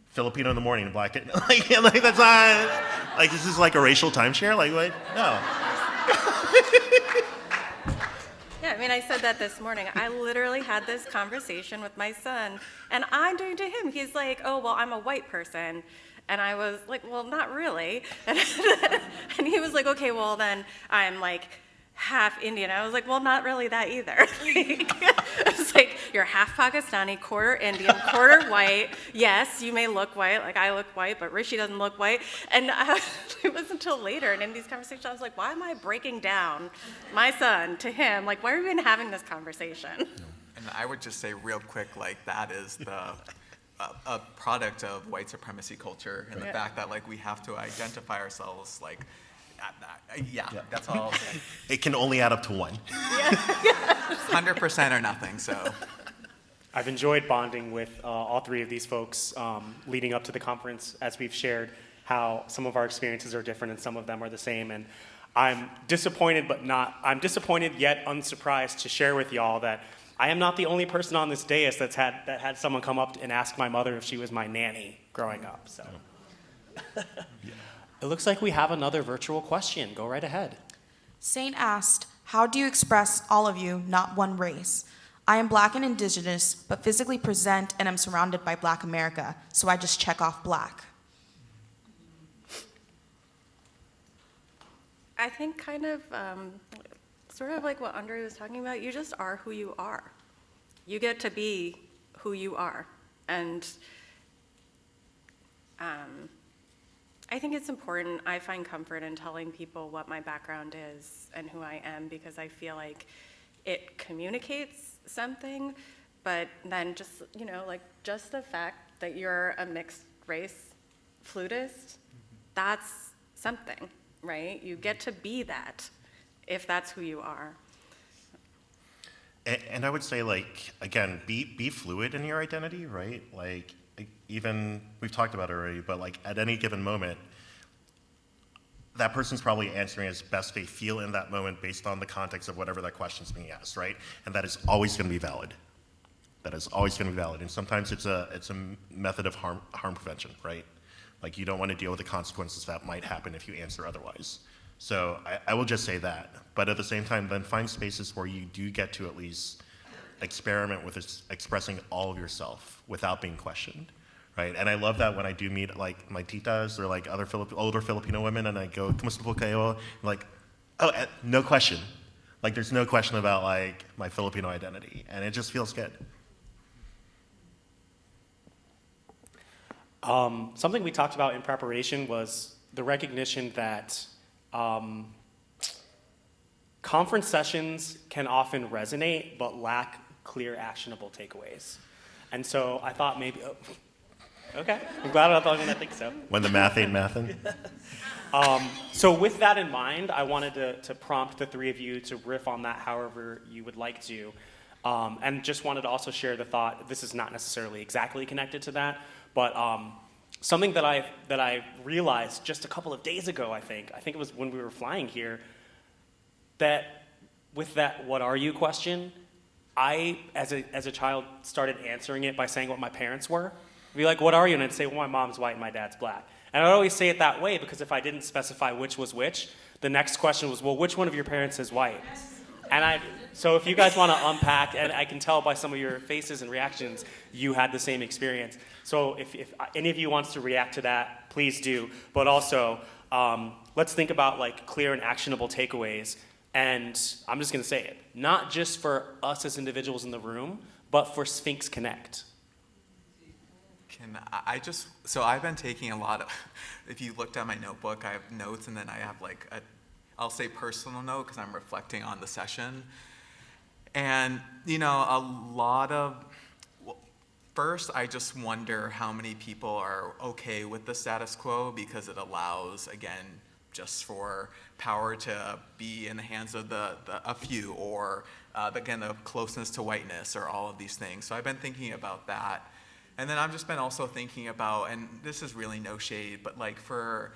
Filipino in the morning and black at like that's not, like, this is like a racial timeshare, like, what? No. Yeah, I mean, I said that this morning. I literally had this conversation with my son, and I'm doing to him. He's like, "Oh, well, I'm a white person." And I was like, "Well, not really." And he was like, "Okay, well, then I'm like half Indian." I was like, "Well, not really that either." It's like, you're half Pakistani, quarter Indian, quarter white. Yes, you may look white, like I look white, but Rishi doesn't look white. And it wasn't until later, and in these conversations, I was like, why am I breaking down my son to him? Like, why are we even having this conversation? And I would just say real quick, like, that is a product of white supremacy culture, and the fact that, like, we have to identify ourselves, like, yeah, that's all I'll say. It can only add up to 1. 100% or nothing, so. I've enjoyed bonding with all three of these folks leading up to the conference, as we've shared how some of our experiences are different and some of them are the same. And I'm disappointed yet unsurprised to share with y'all that I am not the only person on this dais that had someone come up and ask my mother if she was my nanny growing up. So. It looks like we have another virtual question. Go right ahead. Saint asked, "How do you express all of you, not one race? I am black and indigenous, but physically present and am surrounded by black America, so I just check off black." I think kind of sort of like what Andre was talking about, you just are who you are. You get to be who you are. And I think it's important. I find comfort in telling people what my background is and who I am, because I feel like it communicates something, but then just, like, just the fact that you're a mixed race flutist, that's something, right? You get to be that if that's who you are. And I would say, like, again, be fluid in your identity, right? Like, even, we've talked about it already, but, like, at any given moment, that person's probably answering as best they feel in that moment based on the context of whatever that question's being asked, right? And that is always going to be valid. That is always going to be valid. And sometimes it's a method of harm prevention, right? Like, you don't want to deal with the consequences that might happen if you answer otherwise. So I will just say that. But at the same time, then find spaces where you do get to at least experiment with expressing all of yourself without being questioned, right? And I love that when I do meet, like, my titas or, like, other older Filipino women, and I go, "Kumusta po kayo?" Like, oh, no question. Like, there's no question about, like, my Filipino identity, and it just feels good. Something we talked about in preparation was the recognition that conference sessions can often resonate but lack clear, actionable takeaways. And so I thought maybe, okay, I'm glad I'm going to think so. When the math ain't mathin'. So with that in mind, I wanted to prompt the three of you to riff on that however you would like to. And just wanted to also share the thought, this is not necessarily exactly connected to that, but something that I realized just a couple of days ago, I think it was when we were flying here, that with that what are you question, I, as a child, started answering it by saying what my parents were. I'd be like, what are you? And I'd say, well, my mom's white and my dad's black. And I'd always say it that way because if I didn't specify which was which, the next question was, well, which one of your parents is white? And so if you guys want to unpack, and I can tell by some of your faces and reactions, you had the same experience. So if any of you wants to react to that, please do. But also, let's think about like clear and actionable takeaways. And I'm just going to say it, not just for us as individuals in the room, but for Sphinx Connect. So I've been taking a lot of, if you looked at my notebook, I have notes, and then I have like I'll say personal note because I'm reflecting on the session. And, first, I just wonder how many people are okay with the status quo because it allows, again, just for power to be in the hands of a few, or again, the closeness to whiteness, or all of these things. So I've been thinking about that. And then I've just been also thinking about, and this is really no shade, but like for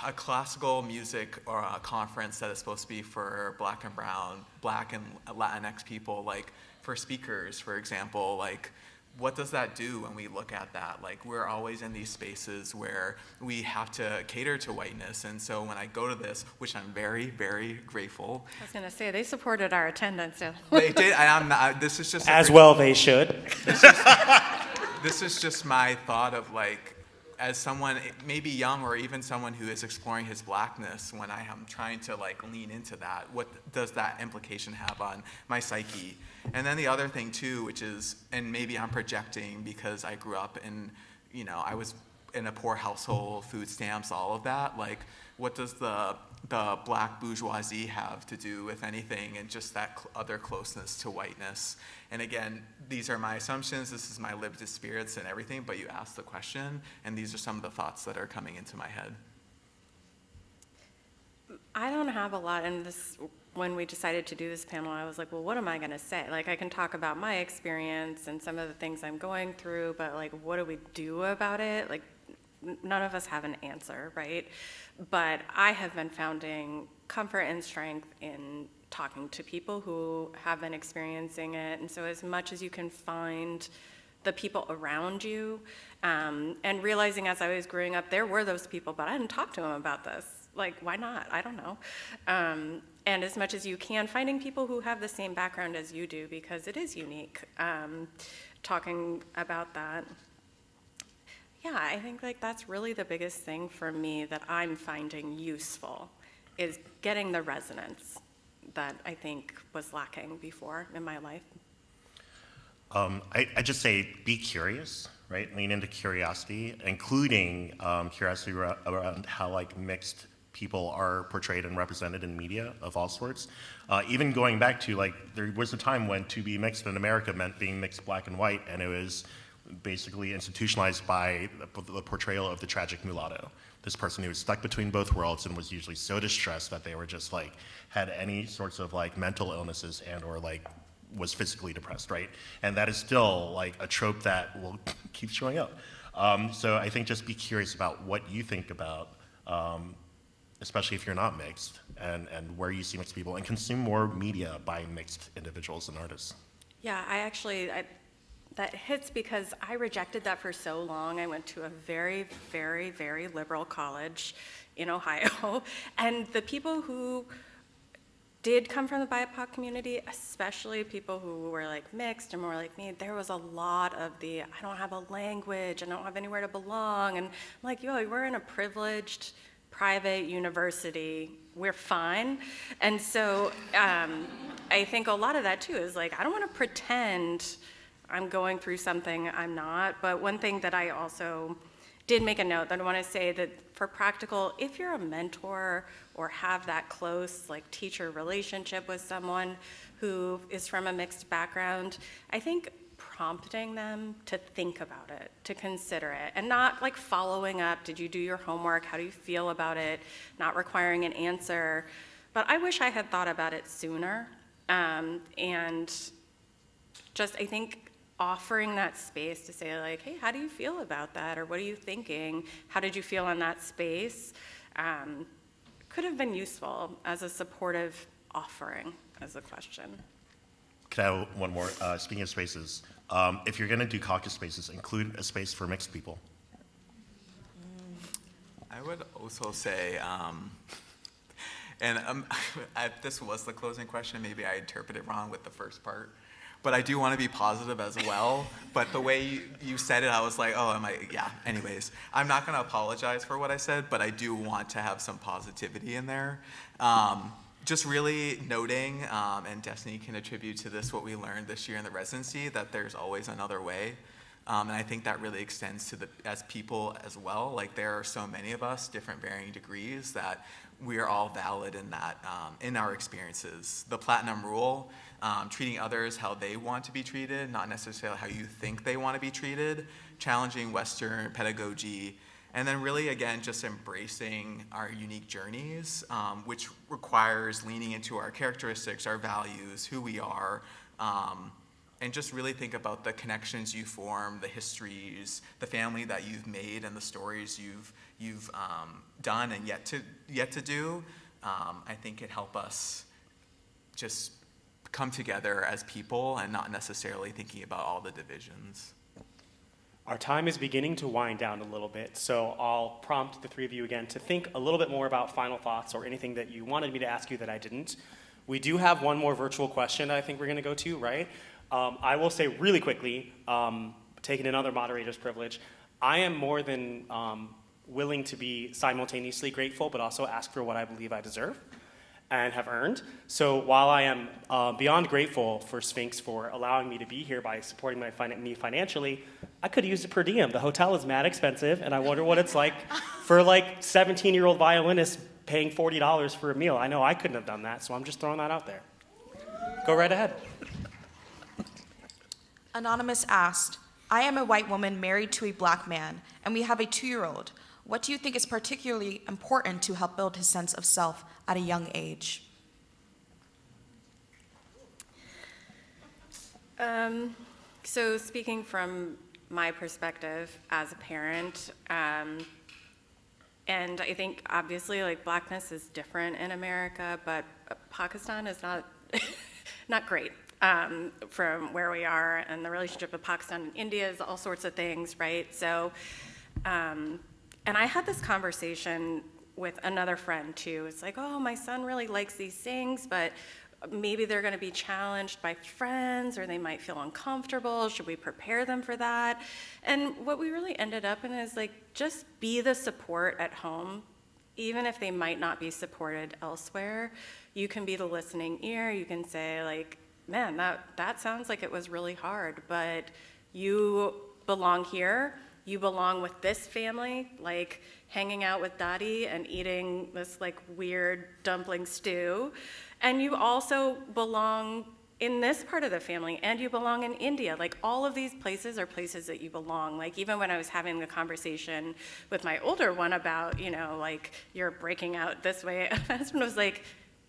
a classical music or a conference that is supposed to be for Black and Brown, Black and Latinx people, like for speakers, for example, like what does that do when we look at that? Like we're always in these spaces where we have to cater to whiteness. And so when I go to this, which I'm very, very grateful. I was going to say, they supported our attendance. So. They did, and I'm not, this is just. As well they should. This is just my thought of like, as someone maybe young or even someone who is exploring his blackness, when I am trying to like lean into that, what does that implication have on my psyche? And then the other thing too, which is, and maybe I'm projecting because I grew up in, I was in a poor household, food stamps, all of that, like what does the black bourgeoisie have to do with anything, and just that other closeness to whiteness? And again, these are my assumptions, this is my lived experience and everything, but you asked the question, and these are some of the thoughts that are coming into my head. I don't have a lot in this. When we decided to do this panel, I was like, well, what am I going to say? Like, I can talk about my experience and some of the things I'm going through, but like, what do we do about it? Like, none of us have an answer, right? But I have been finding comfort and strength in talking to people who have been experiencing it. And so as much as you can find the people around you, and realizing as I was growing up, there were those people, but I didn't talk to them about this. Like, why not? I don't know. And as much as you can, finding people who have the same background as you do, because it is unique, talking about that. Yeah, I think like that's really the biggest thing for me that I'm finding useful, is getting the resonance that I think was lacking before in my life. I just say be curious, right? Lean into curiosity, including curiosity around how like mixed people are portrayed and represented in media of all sorts. Even going back to like, there was a time when to be mixed in America meant being mixed black and white, and it was basically institutionalized by the portrayal of the tragic mulatto. This person who was stuck between both worlds and was usually so distressed that they were just like, had any sorts of like mental illnesses and or like was physically depressed, right? And that is still like a trope that will keep showing up. So I think just be curious about what you think about, especially if you're not mixed, and where you see mixed people, and consume more media by mixed individuals and artists. Yeah, that hits because I rejected that for so long. I went to a very, very, very liberal college in Ohio, and the people who did come from the BIPOC community, especially people who were like mixed or more like me, there was a lot of the, I don't have a language, I don't have anywhere to belong, and I'm like, yo, we're in a privileged private university, we're fine. And so I think a lot of that too is like, I don't want to pretend I'm going through something I'm not. But one thing that I also did make a note that I want to say that for practical, if you're a mentor or have that close like teacher relationship with someone who is from a mixed background, I think prompting them to think about it, to consider it, and not like following up, did you do your homework, how do you feel about it, not requiring an answer. But I wish I had thought about it sooner. And just, I think, offering that space to say like, hey, how do you feel about that? Or what are you thinking? How did you feel in that space? Could have been useful as a supportive offering as a question. Can I have one more? Speaking of spaces, if you're going to do caucus spaces, include a space for mixed people. I would also say, this was the closing question, maybe I interpreted wrong with the first part, but I do want to be positive as well. But the way you said it, I was like, oh, yeah, anyways. I'm not going to apologize for what I said, but I do want to have some positivity in there. Just really noting, and Destiny can attribute to this what we learned this year in the residency, that there's always another way. And I think that really extends to as people as well. Like there are so many of us, different varying degrees, that we are all valid in that, in our experiences. The platinum rule, treating others how they want to be treated, not necessarily how you think they want to be treated, challenging Western pedagogy, and then really, again, just embracing our unique journeys, which requires leaning into our characteristics, our values, who we are, and just really think about the connections you form, the histories, the family that you've made, and the stories you've done and yet to do. I think it help us just come together as people and not necessarily thinking about all the divisions. Our time is beginning to wind down a little bit, so I'll prompt the three of you again to think a little bit more about final thoughts or anything that you wanted me to ask you that I didn't. We do have one more virtual question I think we're going to go to, right? I will say really quickly, taking another moderator's privilege, I am more than willing to be simultaneously grateful, but also ask for what I believe I deserve and have earned. So while I am beyond grateful for Sphinx for allowing me to be here by supporting me financially, I could have used it per diem. The hotel is mad expensive, and I wonder what it's like for like 17-year-old violinists paying $40 for a meal. I know I couldn't have done that, so I'm just throwing that out there. Go right ahead. Anonymous asked, I am a white woman married to a black man, and we have a 2-year-old. What do you think is particularly important to help build his sense of self at a young age? So speaking from my perspective as a parent, and I think obviously like blackness is different in America, but Pakistan is not great from where we are, and the relationship with Pakistan and India is all sorts of things, right? So, and I had this conversation with another friend too. It's like, oh, my son really likes these things, but maybe they're going to be challenged by friends, or they might feel uncomfortable. Should we prepare them for that? And what we really ended up in is like, just be the support at home. Even if they might not be supported elsewhere, you can be the listening ear. You can say like, man, that sounds like it was really hard, but you belong here. You belong with this family, like hanging out with Daddy and eating this like weird dumpling stew. And you also belong in this part of the family, and you belong in India. Like all of these places are places that you belong. Like even when I was having the conversation with my older one about, like you're breaking out this way, my husband was like,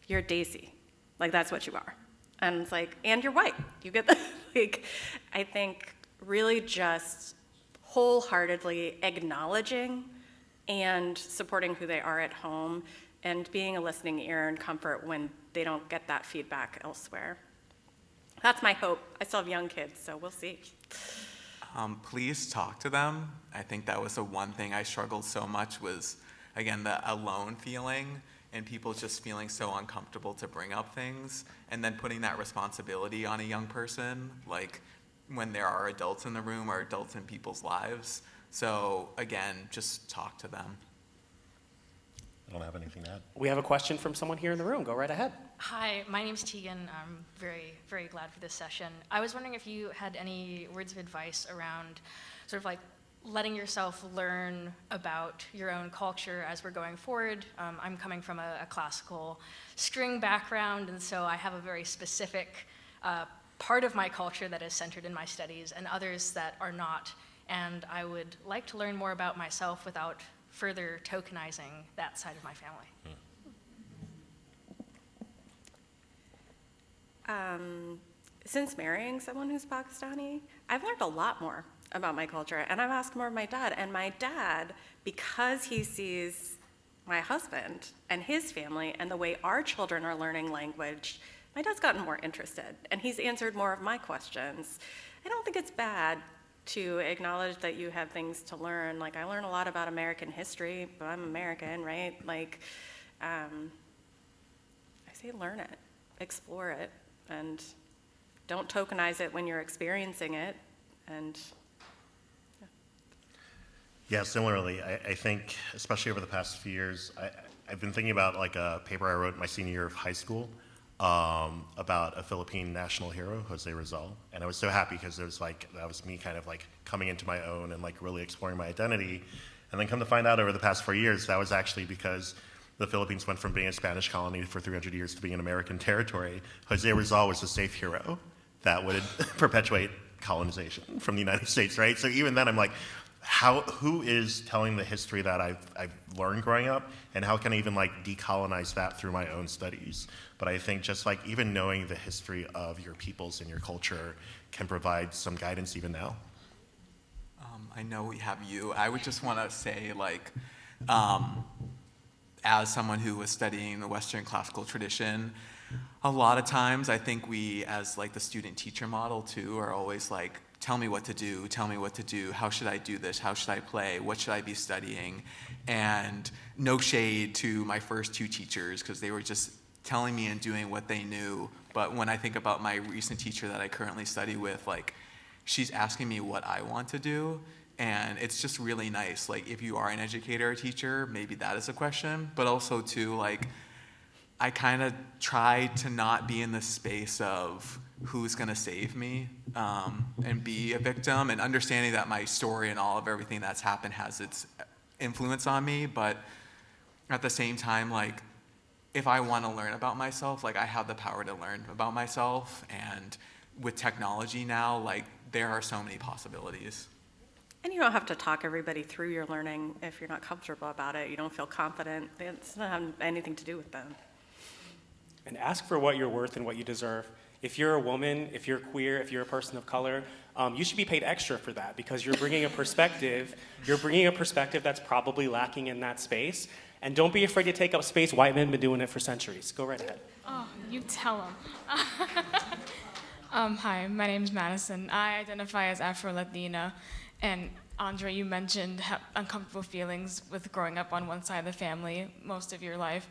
you're Daisy. Like that's what you are. And it's like, and you're white. You get that? Like, I think really just wholeheartedly acknowledging and supporting who they are at home, and being a listening ear and comfort when they don't get that feedback elsewhere. That's my hope. I still have young kids, so we'll see. Please talk to them. I think that was the one thing I struggled so much was, again, the alone feeling and people just feeling so uncomfortable to bring up things, and then putting that responsibility on a young person, like when there are adults in the room or adults in people's lives. So again, just talk to them. I don't have anything to add. We have a question from someone here in the room. Go right ahead. Hi, my name's Tegan. I'm very, very glad for this session. I was wondering if you had any words of advice around sort of like letting yourself learn about your own culture as we're going forward. I'm coming from a classical string background, and so I have a very specific part of my culture that is centered in my studies and others that are not. And I would like to learn more about myself without further tokenizing that side of my family. Since marrying someone who's Pakistani, I've learned a lot more about my culture, and I've asked more of my dad. And my dad, because he sees my husband and his family and the way our children are learning language, my dad's gotten more interested, and he's answered more of my questions. I don't think it's bad to acknowledge that you have things to learn. Like, I learn a lot about American history, but I'm American, right? Like, I say learn it, explore it, and don't tokenize it when you're experiencing it. And Yeah, similarly, I think, especially over the past few years, I've been thinking about like a paper I wrote my senior year of high school about a Philippine national hero, Jose Rizal. And I was so happy because that was me kind of like coming into my own and like really exploring my identity. And then come to find out over the past 4 years, that was actually because the Philippines went from being a Spanish colony for 300 years to being an American territory. Jose Rizal was a safe hero that would perpetuate colonization from the United States, right? So even then I'm like, who is telling the history that I've learned growing up, and how can I even like decolonize that through my own studies? But I think just like even knowing the history of your peoples and your culture can provide some guidance even now. I know we have you. I would just want to say, like, as someone who was studying the Western classical tradition, a lot of times I think we, as like the student-teacher model too, are always like, tell me what to do, how should I do this, how should I play, what should I be studying? And no shade to my first two teachers, because they were just telling me and doing what they knew. But when I think about my recent teacher that I currently study with, like, she's asking me what I want to do, and it's just really nice. Like, if you are an educator or teacher, maybe that is a question, but also too, like, I kind of try to not be in the space of who's going to save me, and be a victim, and understanding that my story and all of everything that's happened has its influence on me. But at the same time, like, if I want to learn about myself, like, I have the power to learn about myself. And with technology now, like, there are so many possibilities. you don't have to talk everybody through your learning if you're not comfortable about it. You don't feel confident. It doesn't have anything to do with them. And ask for what you're worth and what you deserve. If you're a woman, if you're queer, if you're a person of color, you should be paid extra for that, because you're bringing a perspective. You're bringing a perspective that's probably lacking in that space. And don't be afraid to take up space. White men have been doing it for centuries. Go right ahead. Oh, you tell them. Hi, my name's Madison. I identify as Afro-Latina. And Andre, you mentioned uncomfortable feelings with growing up on one side of the family most of your life.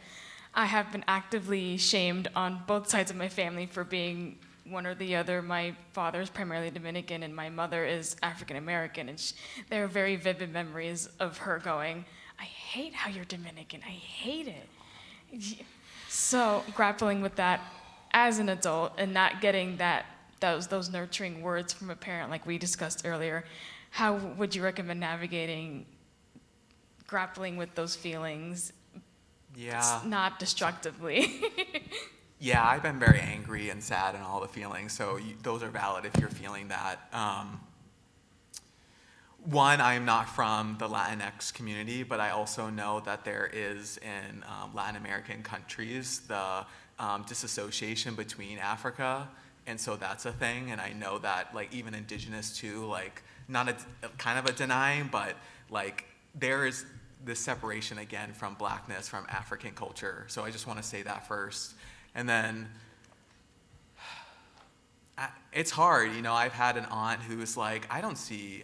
I have been actively shamed on both sides of my family for being one or the other. My father is primarily Dominican and my mother is African American. And there are very vivid memories of her going, I hate how you're Dominican. I hate it. So grappling with that as an adult and not getting those nurturing words from a parent like we discussed earlier, how would you recommend navigating grappling with those feelings? Yeah. Not destructively. Yeah, I've been very angry and sad and all the feelings, so those are valid if you're feeling that. One, I am not from the Latinx community, but I also know that there is in Latin American countries the disassociation between Africa, and so that's a thing. And I know that, like, even indigenous too, like, not a kind of a denying, but like there is this separation again from blackness, from African culture. So I just want to say that first. And then it's hard, you know. I've had an aunt who's like, I don't see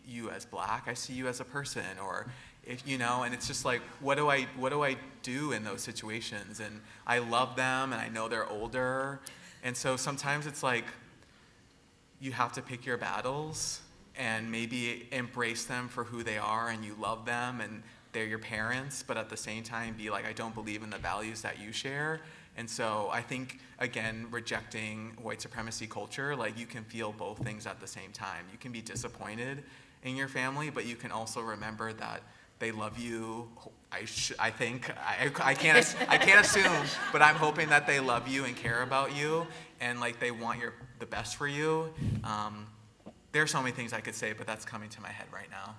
you as black. I see you as a person, or if you know. And it's just like, what do I do in those situations? And I love them, and I know they're older, and so sometimes it's like you have to pick your battles and maybe embrace them for who they are, and you love them, and they're your parents, but at the same time be like, I don't believe in the values that you share. And so I think, again, rejecting white supremacy culture, like, you can feel both things at the same time. You can be disappointed in your family, but you can also remember that they love you. I think I can't assume, but I'm hoping that they love you and care about you, and like they want the best for you. There's so many things I could say, but that's coming to my head right now.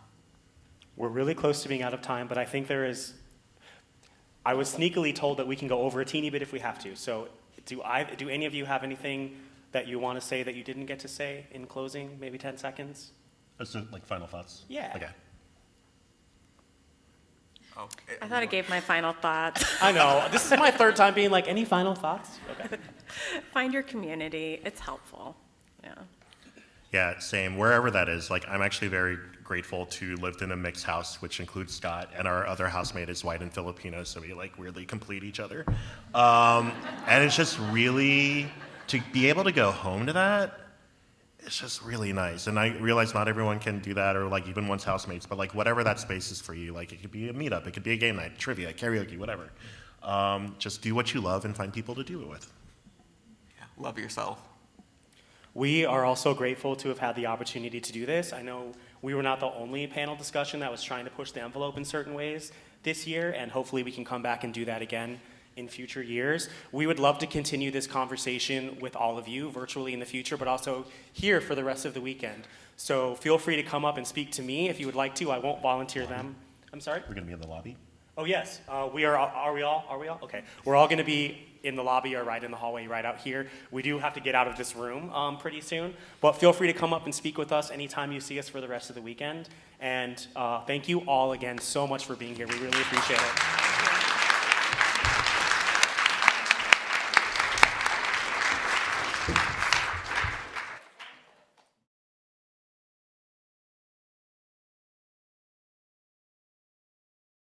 We're really close to being out of time, but I think I was sneakily told that we can go over a teeny bit if we have to. So do any of you have anything that you want to say that you didn't get to say in closing, maybe 10 seconds? So, like final thoughts? Yeah. Okay. Okay. I thought I gave my final thoughts. I know. This is my third time being like, any final thoughts? Okay. Find your community. It's helpful. Yeah. Yeah, same. Wherever that is, like I'm actually very grateful to lived in a mixed house, which includes Scott, and our other housemate is white and Filipino, so we like weirdly complete each other. And it's just really, to be able to go home to that, it's just really nice. And I realize not everyone can do that, or like even one's housemates, but like whatever that space is for you, like it could be a meetup, it could be a game night, trivia, karaoke, whatever. Just do what you love and find people to do it with. Yeah, love yourself. We are also grateful to have had the opportunity to do this. I know we were not the only panel discussion that was trying to push the envelope in certain ways this year, and hopefully we can come back and do that again in future years. We would love to continue this conversation with all of you virtually in the future, but also here for the rest of the weekend. So feel free to come up and speak to me if you would like to. I won't volunteer them. I'm sorry? We're gonna be in the lobby. Oh, yes. We are. Are we all? Are we all? Okay. We're all going to be in the lobby or right in the hallway right out here. We do have to get out of this room pretty soon. But feel free to come up and speak with us anytime you see us for the rest of the weekend. And thank you all again so much for being here. We really appreciate it.